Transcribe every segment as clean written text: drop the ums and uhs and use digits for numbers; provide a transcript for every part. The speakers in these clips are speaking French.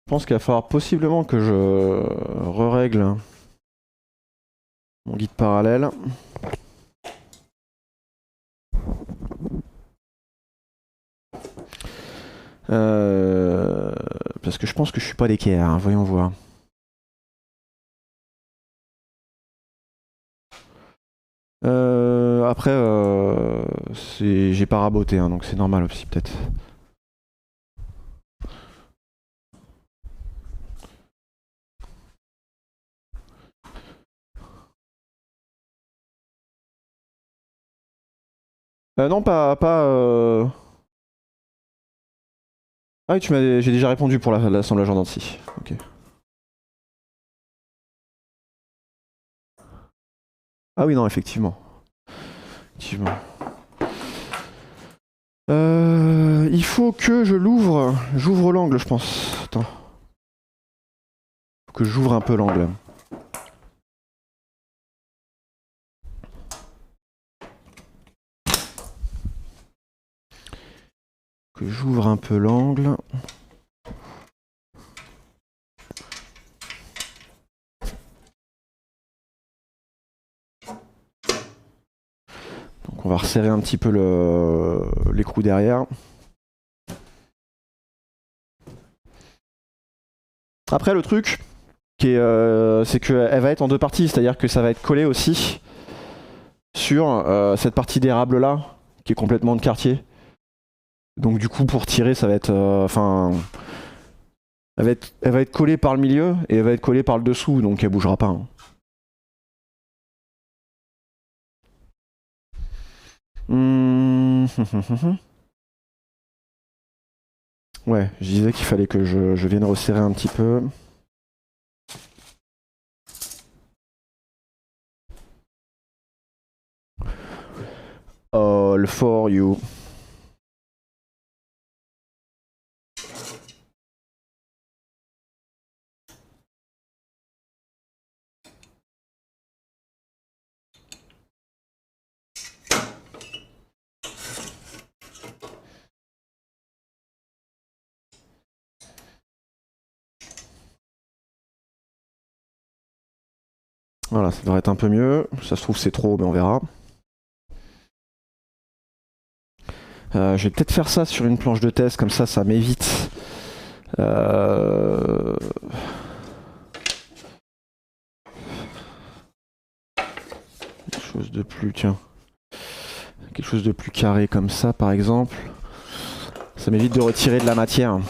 Je pense qu'il va falloir possiblement que je re-règle mon guide parallèle. Parce que je pense que je suis pas d'équerre, hein, voyons voir. Après, j'ai pas raboté, hein, donc c'est normal aussi peut-être. Non, pas. Ah oui, j'ai déjà répondu pour l'assemblage en dents de scie. Ok. Ah oui, non, effectivement. Effectivement. Il faut que je l'ouvre. J'ouvre l'angle, je pense. Attends. Faut que j'ouvre un peu l'angle. Que j'ouvre un peu l'angle. Donc on va resserrer un petit peu l'écrou derrière. Après le truc, c'est qu'elle va être en deux parties, c'est-à-dire que ça va être collé aussi sur cette partie d'érable là, qui est complètement de quartier. Donc du coup pour tirer ça va être... elle va être collée par le milieu et elle va être collée par le dessous, donc elle bougera pas. Hein. Ouais, je disais qu'il fallait que je vienne resserrer un petit peu. All for you. Voilà, ça devrait être un peu mieux. Ça se trouve c'est trop, mais on verra. Je vais peut-être faire ça sur une planche de test, comme ça m'évite. Quelque chose de plus, tiens. Quelque chose de plus carré comme ça, par exemple. Ça m'évite de retirer de la matière.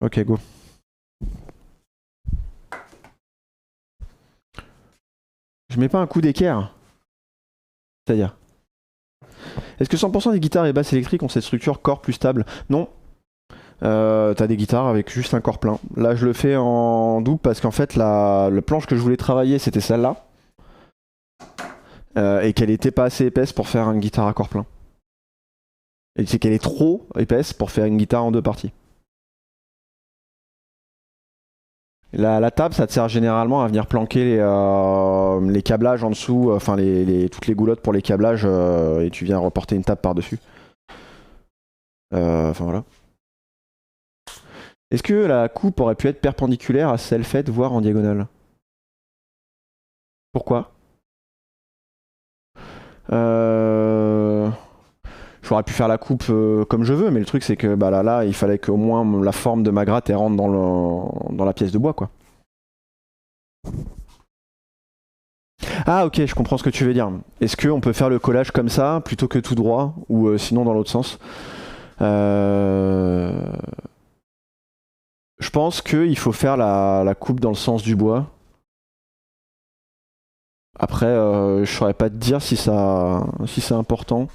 Ok, go. Je mets pas un coup d'équerre. C'est-à-dire, est-ce que 100% des guitares et basses électriques ont cette structure corps plus stable? Non. T'as des guitares avec juste un corps plein. Là, je le fais en double parce qu'en fait, la planche que je voulais travailler, c'était celle-là. Et qu'elle était pas assez épaisse pour faire une guitare à corps plein. Et c'est qu'elle est trop épaisse pour faire une guitare en deux parties. La table, ça te sert généralement à venir planquer les câblages en dessous, enfin toutes les goulottes pour les câblages, et tu viens reporter une table par-dessus. Enfin voilà. Est-ce que la coupe aurait pu être perpendiculaire à celle faite, voire en diagonale? Pourquoi? J'aurais pu faire la coupe comme je veux, mais le truc c'est que bah, là, il fallait qu'au moins la forme de ma gratte elle rentre dans la pièce de bois, quoi. Ah ok, je comprends ce que tu veux dire. Est-ce qu'on peut faire le collage comme ça plutôt que tout droit ou sinon dans l'autre sens? Je pense qu'il faut faire la coupe dans le sens du bois. Après, je saurais pas te dire si c'est important.